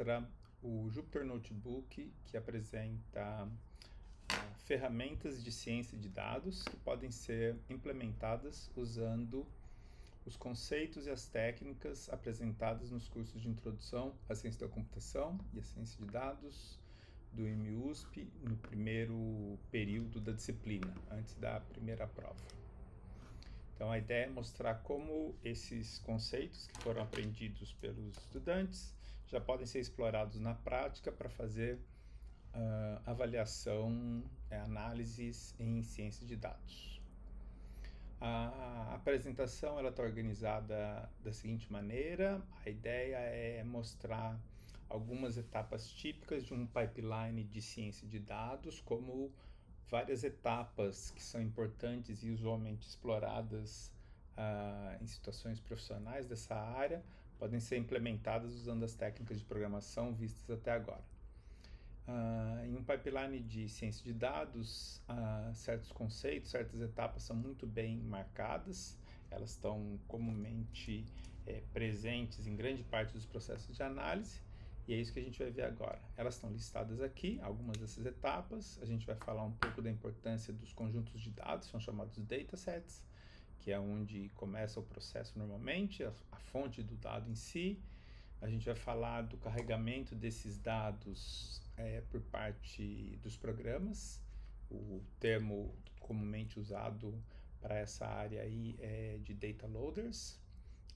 mostra o Jupyter Notebook, que apresenta ferramentas de ciência de dados que podem ser implementadas usando os conceitos e as técnicas apresentadas nos cursos de Introdução à Ciência da Computação e à Ciência de Dados do IMUSP no primeiro período da disciplina, antes da primeira prova. Então a ideia é mostrar como esses conceitos que foram aprendidos pelos estudantes já podem ser explorados na prática para fazer avaliação, análises em ciência de dados. A apresentação está organizada da seguinte maneira: a ideia é mostrar algumas etapas típicas de um pipeline de ciência de dados, como várias etapas que são importantes e usualmente exploradas em situações profissionais dessa área, podem ser implementadas usando as técnicas de programação vistas até agora. Em um pipeline de ciência de dados, certos conceitos, certas etapas são muito bem marcadas, elas estão comumente presentes em grande parte dos processos de análise, e é isso que a gente vai ver agora. Elas estão listadas aqui, algumas dessas etapas. A gente vai falar um pouco da importância dos conjuntos de dados, são chamados datasets, que é onde começa o processo normalmente, a fonte do dado em si. A gente vai falar do carregamento desses dados por parte dos programas. O termo comumente usado para essa área aí é de data loaders.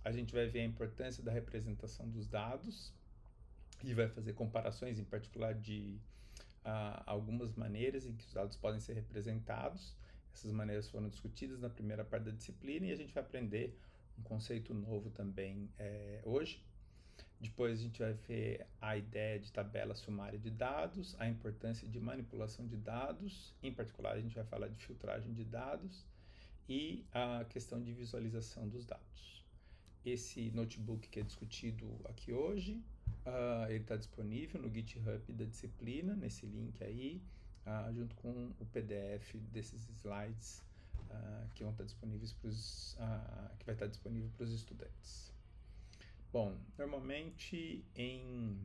A gente vai ver a importância da representação dos dados e vai fazer comparações, em particular, de algumas maneiras em que os dados podem ser representados. Essas maneiras foram discutidas na primeira parte da disciplina e a gente vai aprender um conceito novo também hoje. Depois a gente vai ver a ideia de tabela sumária de dados, a importância de manipulação de dados, em particular a gente vai falar de filtragem de dados e a questão de visualização dos dados. Esse notebook que é discutido aqui hoje, ele está disponível no GitHub da disciplina, nesse link aí, junto com o PDF desses slides que vão estar disponíveis que vai estar disponível para os estudantes. Bom, normalmente em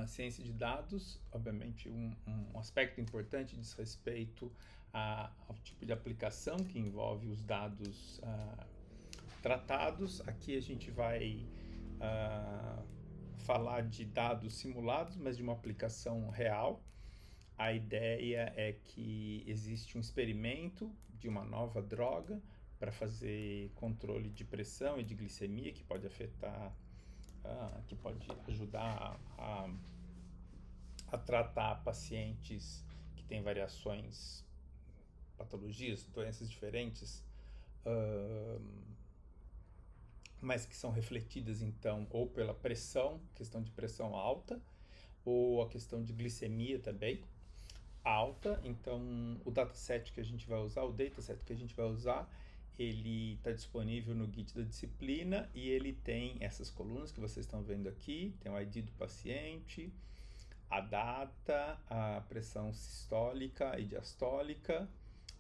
ciência de dados, obviamente um aspecto importante diz respeito ao tipo de aplicação que envolve os dados tratados. Aqui a gente vai falar de dados simulados, mas de uma aplicação real. A ideia é que existe um experimento de uma nova droga para fazer controle de pressão e de glicemia, que pode afetar, que pode ajudar a tratar pacientes que têm variações, patologias, doenças diferentes, mas que são refletidas então ou pela pressão, questão de pressão alta, ou a questão de glicemia também alta. Então o dataset que a gente vai usar, ele está disponível no Git da disciplina e ele tem essas colunas que vocês estão vendo aqui, tem o ID do paciente, a data, a pressão sistólica e diastólica,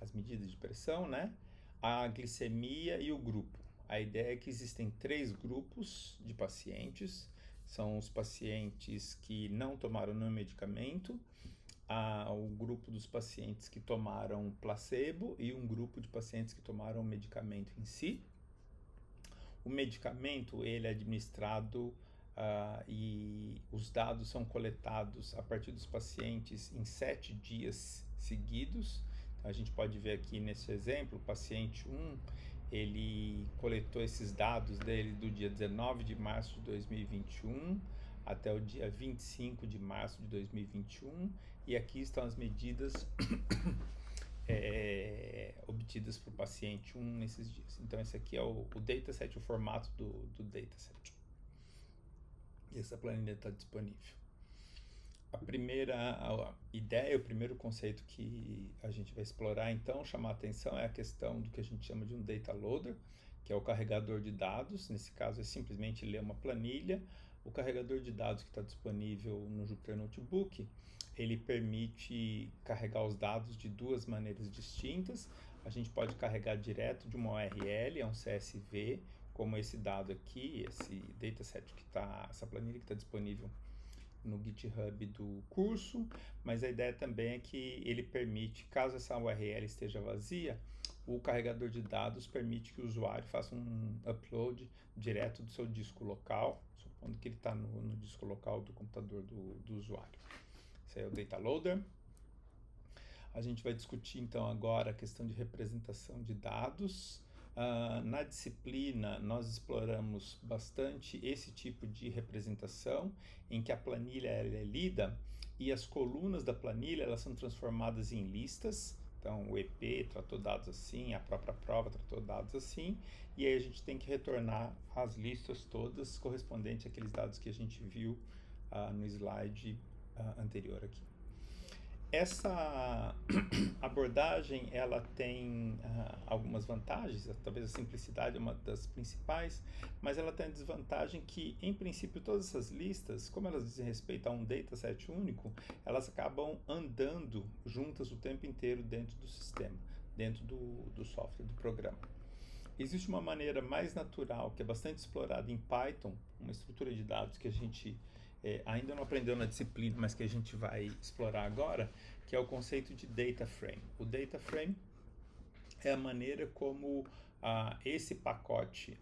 as medidas de pressão, né? A glicemia e o grupo. A ideia é que existem 3 grupos de pacientes, são os pacientes que não tomaram nenhum medicamento, o grupo dos pacientes que tomaram placebo e um grupo de pacientes que tomaram o medicamento em si. O medicamento ele é administrado e os dados são coletados a partir dos pacientes em 7 dias seguidos. Então, a gente pode ver aqui nesse exemplo, o paciente 1, ele coletou esses dados dele do dia 19 de março de 2021 até o dia 25 de março de 2021, e aqui estão as medidas obtidas para o paciente 1 nesses dias. Então esse aqui é o dataset, o formato do dataset. E essa planilha está disponível. A primeira ideia, o primeiro conceito que a gente vai explorar então, chamar a atenção, é a questão do que a gente chama de um data loader, que é o carregador de dados. Nesse caso é simplesmente ler uma planilha. O carregador de dados que está disponível no Jupyter Notebook, ele permite carregar os dados de 2 maneiras distintas. A gente pode carregar direto de uma URL, é um CSV, como esse dado aqui, esse dataset essa planilha que está disponível no GitHub do curso, mas a ideia também é que ele permite, caso essa URL esteja vazia, o carregador de dados permite que o usuário faça um upload direto do seu disco local, supondo que ele está no disco local do computador do usuário. Esse aí é o Data Loader. A gente vai discutir então agora a questão de representação de dados. Na disciplina, nós exploramos bastante esse tipo de representação, em que a planilha ela é lida e as colunas da planilha elas são transformadas em listas. Então, o EP tratou dados assim, a própria prova tratou dados assim, e aí a gente tem que retornar as listas todas correspondentes àqueles dados que a gente viu no slide anterior aqui. Essa abordagem ela tem algumas vantagens, talvez a simplicidade é uma das principais, mas ela tem a desvantagem que, em princípio, todas essas listas, como elas dizem respeito a um dataset único, elas acabam andando juntas o tempo inteiro dentro do sistema, dentro do software, do programa. Existe uma maneira mais natural, que é bastante explorada em Python, uma estrutura de dados que a gente ainda não aprendeu na disciplina, mas que a gente vai explorar agora, que é o conceito de data frame. O data frame é a maneira como esse pacote,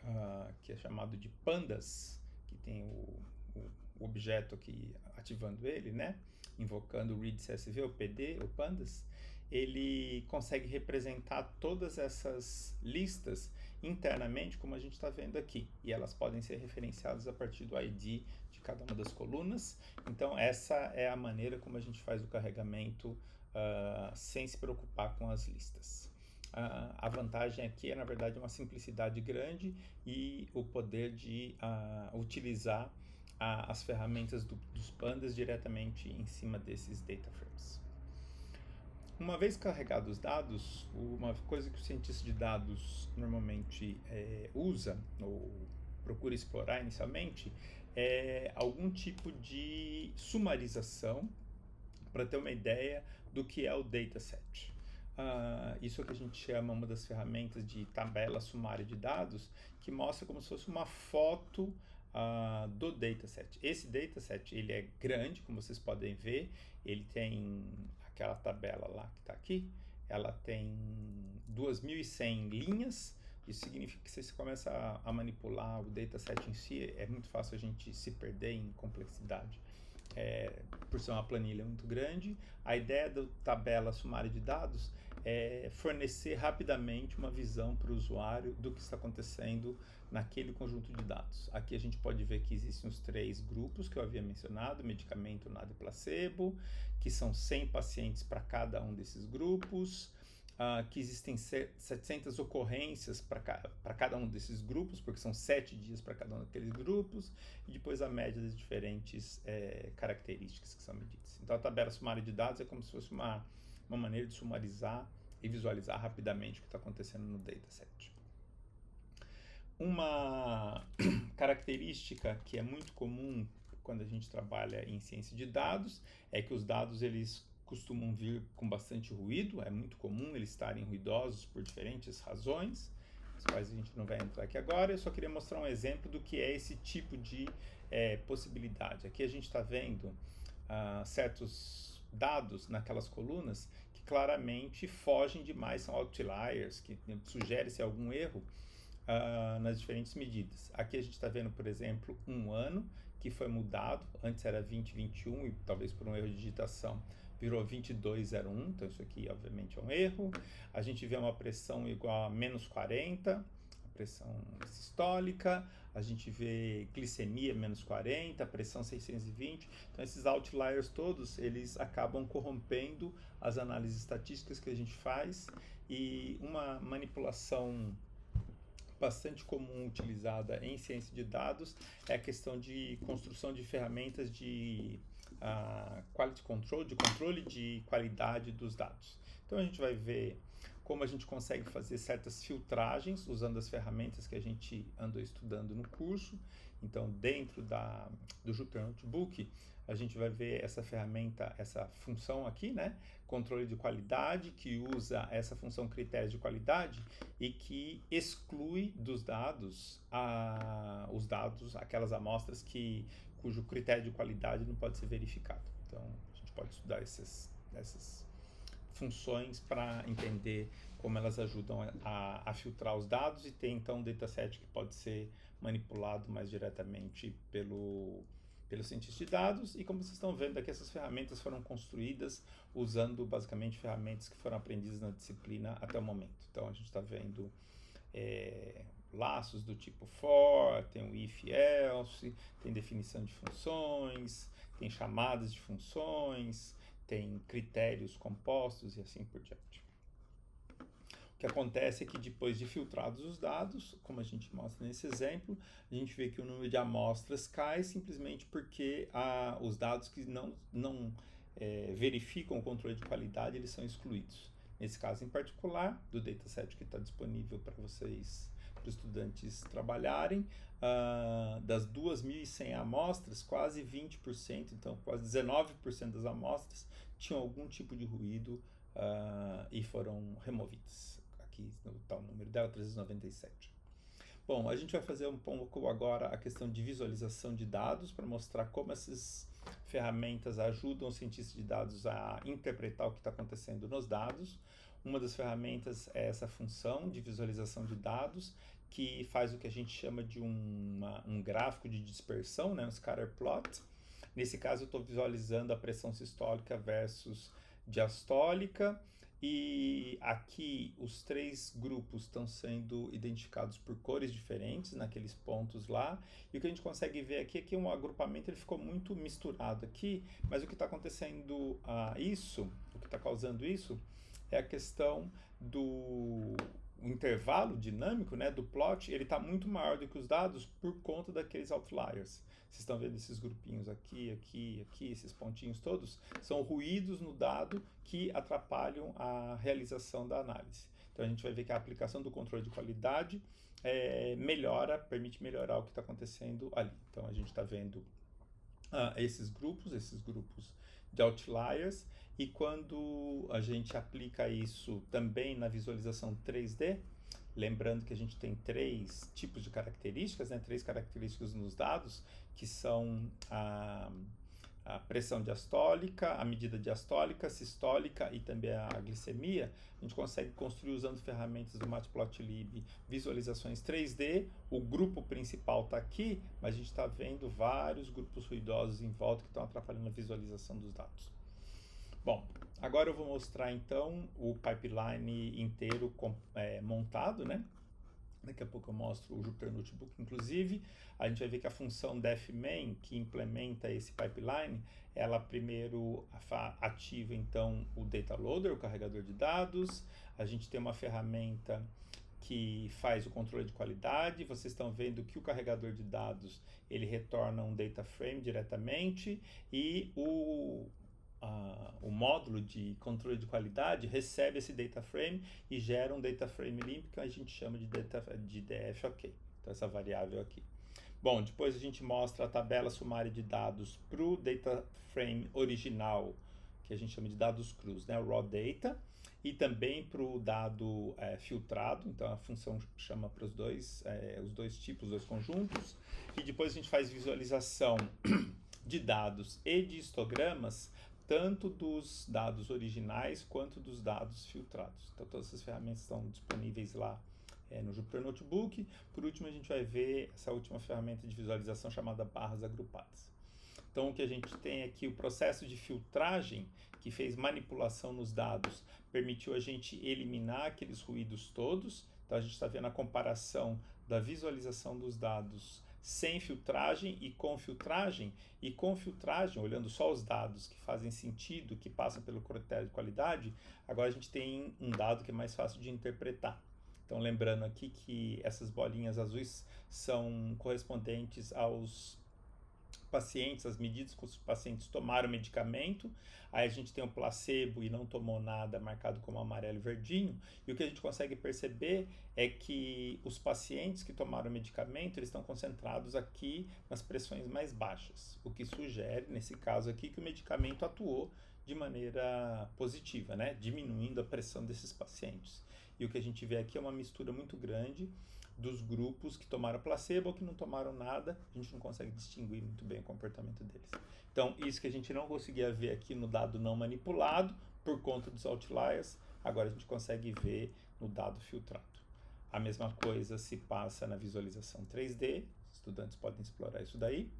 que é chamado de pandas, que tem o objeto aqui ativando ele, né? Invocando o read CSV, o PD, o pandas, ele consegue representar todas essas listas internamente, como a gente está vendo aqui, e elas podem ser referenciadas a partir do ID de cada uma das colunas. Então essa é a maneira como a gente faz o carregamento sem se preocupar com as listas. A vantagem aqui é, na verdade, uma simplicidade grande e o poder de utilizar as ferramentas dos pandas diretamente em cima desses data frames. Uma vez carregados os dados, uma coisa que o cientista de dados normalmente usa ou procura explorar inicialmente é algum tipo de sumarização para ter uma ideia do que é o dataset. Isso é o que a gente chama uma das ferramentas de tabela sumária de dados, que mostra como se fosse uma foto do dataset. Esse dataset ele é grande, como vocês podem ver, ele tem aquela tabela lá que está aqui, ela tem 2.100 linhas. Isso significa que se você começa a manipular o dataset em si, é muito fácil a gente se perder em complexidade. Por ser uma planilha muito grande, a ideia da tabela sumária de dados é fornecer rapidamente uma visão para o usuário do que está acontecendo naquele conjunto de dados. Aqui a gente pode ver que existem os 3 grupos que eu havia mencionado, medicamento, nada e placebo, que são 100 pacientes para cada um desses grupos, que existem 700 ocorrências para cada um desses grupos, porque são 7 dias para cada um daqueles grupos, e depois a média das diferentes características que são medidas. Então a tabela sumária de dados é como se fosse uma maneira de sumarizar e visualizar rapidamente o que está acontecendo no dataset. Uma característica que é muito comum quando a gente trabalha em ciência de dados é que os dados eles costumam vir com bastante ruído, é muito comum eles estarem ruidosos por diferentes razões, as quais a gente não vai entrar aqui agora. Eu só queria mostrar um exemplo do que é esse tipo de possibilidade. Aqui a gente está vendo certos dados naquelas colunas que claramente fogem demais, são outliers, que sugere-se algum erro nas diferentes medidas. Aqui a gente está vendo, por exemplo, um ano que foi mudado, antes era 2021 e talvez por um erro de digitação virou 2201, então isso aqui obviamente é um erro. A gente vê uma pressão igual a menos 40, a pressão sistólica, a gente vê glicemia menos 40, pressão 620, então esses outliers todos, eles acabam corrompendo as análises estatísticas que a gente faz, e uma manipulação bastante comum utilizada em ciência de dados é a questão de construção de ferramentas de quality control, de controle de qualidade dos dados. Então a gente vai ver como a gente consegue fazer certas filtragens usando as ferramentas que a gente andou estudando no curso, Então, dentro do Jupyter Notebook, a gente vai ver essa ferramenta, essa função aqui, né? Controle de qualidade, que usa essa função critério de qualidade e que exclui dos dados os dados, aquelas amostras cujo critério de qualidade não pode ser verificado. Então, a gente pode estudar essas funções para entender como elas ajudam a filtrar os dados e ter então um dataset que pode ser manipulado mais diretamente pelo cientista de dados. E como vocês estão vendo aqui, essas ferramentas foram construídas usando basicamente ferramentas que foram aprendidas na disciplina até o momento. Então a gente está vendo laços do tipo for, tem o if else, tem definição de funções, tem chamadas de funções, tem critérios compostos e assim por diante. O que acontece é que depois de filtrados os dados, como a gente mostra nesse exemplo, a gente vê que o número de amostras cai simplesmente porque os dados que não verificam o controle de qualidade, eles são excluídos. Nesse caso em particular, do dataset que está disponível para vocês, para os estudantes trabalharem, das 2.100 amostras, quase 20%, então quase 19% das amostras tinham algum tipo de ruído e foram removidas. Aqui está o número dela, 397. Bom, a gente vai fazer um pouco agora a questão de visualização de dados para mostrar como essas ferramentas ajudam os cientistas de dados a interpretar o que está acontecendo nos dados. Uma das ferramentas é essa função de visualização de dados, que faz o que a gente chama de um gráfico de dispersão, né, um scatter plot. Nesse caso, eu estou visualizando a pressão sistólica versus diastólica, e aqui os três grupos estão sendo identificados por cores diferentes naqueles pontos lá, e o que a gente consegue ver aqui é que um agrupamento ele ficou muito misturado aqui, mas o que está acontecendo o que está causando isso é a questão do intervalo dinâmico, né, do plot, ele está muito maior do que os dados por conta daqueles outliers. Vocês estão vendo esses grupinhos aqui, esses pontinhos todos, são ruídos no dado que atrapalham a realização da análise. Então a gente vai ver que a aplicação do controle de qualidade permite melhorar o que está acontecendo ali. Então a gente está vendo esses grupos de outliers, e quando a gente aplica isso também na visualização 3D, lembrando que a gente tem três tipos de características, né? Três características nos dados, que são a pressão diastólica, a medida diastólica, sistólica e também a glicemia. A gente consegue construir, usando ferramentas do Matplotlib, visualizações 3D. O grupo principal está aqui, mas a gente está vendo vários grupos ruidosos em volta que estão atrapalhando a visualização dos dados. Bom, agora eu vou mostrar então o pipeline inteiro montado, né? Daqui a pouco eu mostro o Jupyter Notebook, inclusive. A gente vai ver que a função defmain, que implementa esse pipeline, ela primeiro ativa então o data loader, o carregador de dados. A gente tem uma ferramenta que faz o controle de qualidade. Vocês estão vendo que o carregador de dados ele retorna um data frame diretamente, e o módulo de controle de qualidade recebe esse data frame e gera um data frame limpo, que a gente chama de df ok. Então essa variável aqui. Bom, depois a gente mostra a tabela sumária de dados para o data frame original, que a gente chama de dados crus, né, o raw data, e também para o dado filtrado. Então a função chama para os dois tipos, os dois conjuntos, e depois a gente faz visualização de dados e de histogramas, tanto dos dados originais quanto dos dados filtrados. Então todas essas ferramentas estão disponíveis lá no Jupyter Notebook. Por último, a gente vai ver essa última ferramenta de visualização chamada barras agrupadas. Então o que a gente tem aqui, o processo de filtragem, que fez manipulação nos dados, permitiu a gente eliminar aqueles ruídos todos. Então a gente está vendo a comparação da visualização dos dados sem filtragem e com filtragem, olhando só os dados que fazem sentido, que passam pelo critério de qualidade. Agora a gente tem um dado que é mais fácil de interpretar. Então lembrando aqui que essas bolinhas azuis são correspondentes pacientes, as medidas que os pacientes tomaram medicamento, aí a gente tem o placebo e não tomou nada marcado como amarelo e verdinho, e o que a gente consegue perceber é que os pacientes que tomaram medicamento, eles estão concentrados aqui nas pressões mais baixas, o que sugere, nesse caso aqui, que o medicamento atuou de maneira positiva, né, diminuindo a pressão desses pacientes. E o que a gente vê aqui é uma mistura muito grande dos grupos que tomaram placebo ou que não tomaram nada, a gente não consegue distinguir muito bem o comportamento deles. Então, isso que a gente não conseguia ver aqui no dado não manipulado, por conta dos outliers, agora a gente consegue ver no dado filtrado. A mesma coisa se passa na visualização 3D, os estudantes podem explorar isso daí.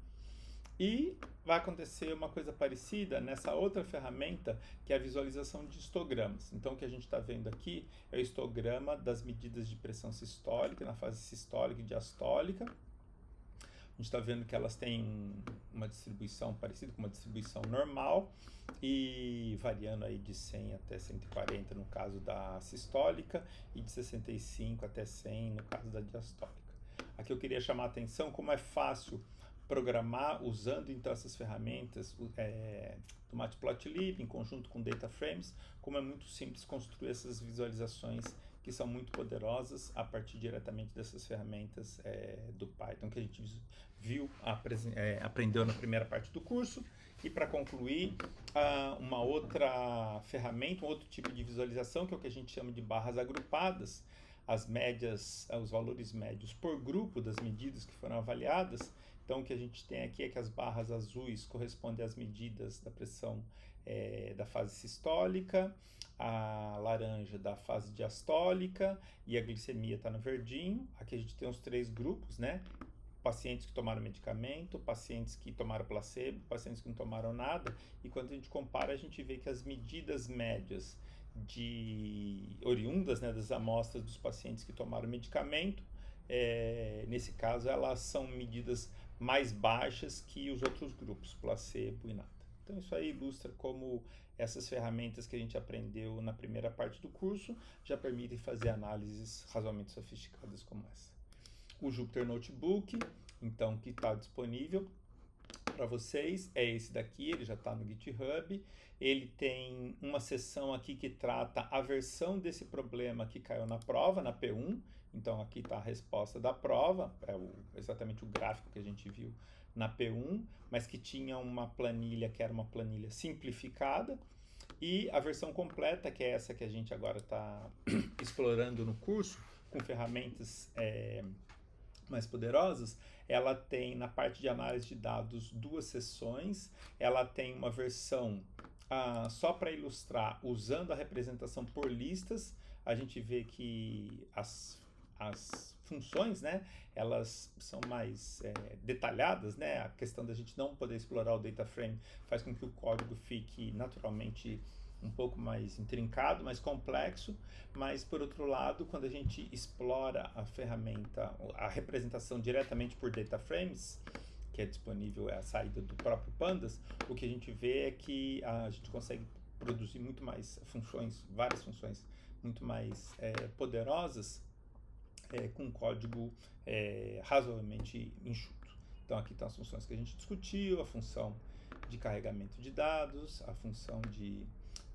E vai acontecer uma coisa parecida nessa outra ferramenta, que é a visualização de histogramas. Então, o que a gente está vendo aqui é o histograma das medidas de pressão sistólica, na fase sistólica e diastólica. A gente está vendo que elas têm uma distribuição parecida com uma distribuição normal, e variando aí de 100 até 140 no caso da sistólica, e de 65 até 100 no caso da diastólica. Aqui eu queria chamar a atenção como é fácil programar usando então essas ferramentas do Matplotlib em conjunto com DataFrames, como é muito simples construir essas visualizações que são muito poderosas a partir diretamente dessas ferramentas do Python que a gente viu, aprendeu na primeira parte do curso. E para concluir, uma outra ferramenta, um outro tipo de visualização, que é o que a gente chama de barras agrupadas, as médias, os valores médios por grupo das medidas que foram avaliadas. Então, o que a gente tem aqui é que as barras azuis correspondem às medidas da pressão da fase sistólica, a laranja da fase diastólica e a glicemia está no verdinho. Aqui a gente tem os 3 grupos, né? Pacientes que tomaram medicamento, pacientes que tomaram placebo, pacientes que não tomaram nada. E quando a gente compara, a gente vê que as medidas médias oriundas, né, das amostras dos pacientes que tomaram medicamento, nesse caso, elas são medidas mais baixas que os outros grupos, placebo e nada. Então, isso aí ilustra como essas ferramentas que a gente aprendeu na primeira parte do curso já permitem fazer análises razoavelmente sofisticadas como essa. O Jupyter Notebook, então, que está disponível para vocês, é esse daqui, ele já está no GitHub. Ele tem uma seção aqui que trata a versão desse problema que caiu na prova, na P1. Então, aqui está a resposta da prova, exatamente o gráfico que a gente viu na P1, mas que tinha uma planilha que era uma planilha simplificada. E a versão completa, que é essa que a gente agora está explorando no curso, com ferramentas mais poderosas, ela tem na parte de análise de dados 2 seções, ela tem uma versão só para ilustrar, usando a representação por listas. A gente vê que as funções, né, elas são mais detalhadas, né? A questão da gente não poder explorar o data frame faz com que o código fique naturalmente um pouco mais intrincado, mais complexo, mas por outro lado, quando a gente explora a ferramenta, a representação diretamente por data frames, que é disponível, a saída do próprio Pandas, o que a gente vê é que a gente consegue produzir muito mais funções, várias funções muito mais poderosas, com código razoavelmente enxuto. Então aqui estão as funções que a gente discutiu, a função de carregamento de dados, a função de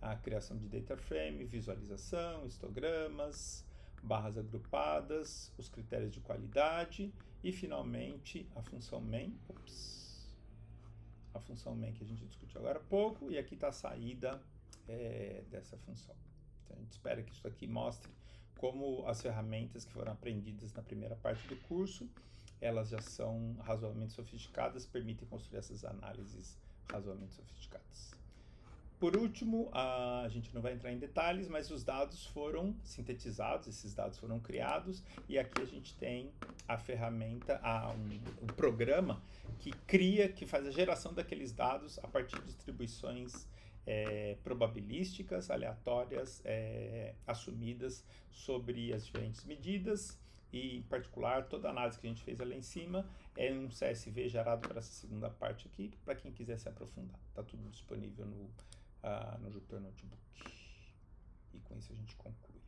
a criação de data frame, visualização, histogramas, barras agrupadas, os critérios de qualidade e finalmente a função main, a função main que a gente discutiu agora há pouco, e aqui está a saída dessa função. Então a gente espera que isso aqui mostre como as ferramentas que foram aprendidas na primeira parte do curso, elas já são razoavelmente sofisticadas, permitem construir essas análises razoavelmente sofisticadas. Por último, a gente não vai entrar em detalhes, mas os dados foram sintetizados, esses dados foram criados, e aqui a gente tem a ferramenta, um programa que faz a geração daqueles dados a partir de distribuições probabilísticas, aleatórias, assumidas sobre as diferentes medidas, e em particular toda a análise que a gente fez ali em cima é um CSV gerado para essa segunda parte aqui, para quem quiser se aprofundar. Está tudo disponível no Jupyter Notebook. E com isso a gente conclui.